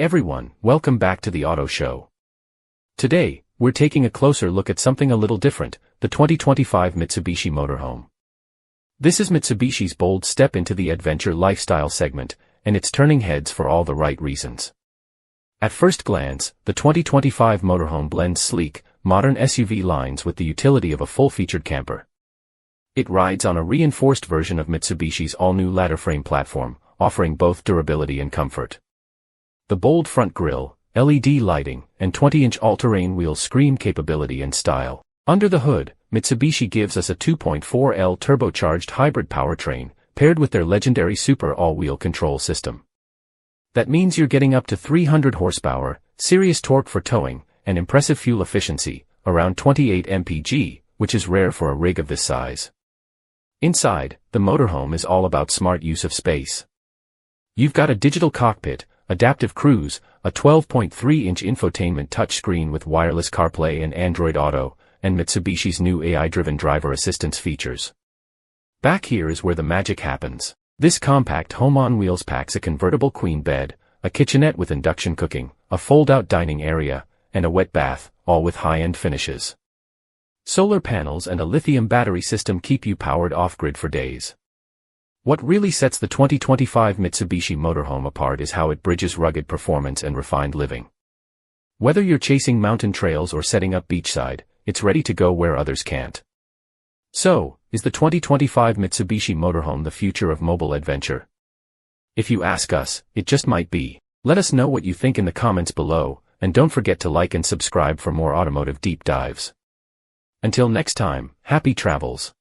everyone, welcome back to the Auto Show. Today, we're taking a closer look at something a little different, the 2025 Mitsubishi Motorhome. This is Mitsubishi's bold step into the adventure lifestyle segment, and it's turning heads for all the right reasons. At first glance, the 2025 Motorhome blends sleek, modern SUV lines with the utility of a full-featured camper. It rides on a reinforced version of Mitsubishi's all-new ladder frame platform, offering both durability and comfort. The bold front grille, LED lighting, and 20-inch all-terrain wheels scream capability and style. Under the hood, Mitsubishi gives us a 2.4L turbocharged hybrid powertrain, paired with their legendary super all-wheel control system. That means you're getting up to 300 horsepower, serious torque for towing, and impressive fuel efficiency, around 28 mpg, which is rare for a rig of this size. Inside, the motorhome is all about smart use of space. You've got a digital cockpit, adaptive cruise, a 12.3-inch infotainment touchscreen with wireless CarPlay and Android Auto, and Mitsubishi's new AI-driven driver assistance features. Back here is where the magic happens. This compact home on wheels packs a convertible queen bed, a kitchenette with induction cooking, a fold-out dining area, and a wet bath, all with high-end finishes. Solar panels and a lithium battery system keep you powered off-grid for days. What really sets the 2025 Mitsubishi Motorhome apart is how it bridges rugged performance and refined living. Whether you're chasing mountain trails or setting up beachside, it's ready to go where others can't. So, is the 2025 Mitsubishi Motorhome the future of mobile adventure? If you ask us, it just might be. Let us know what you think in the comments below, and don't forget to like and subscribe for more automotive deep dives. Until next time, happy travels.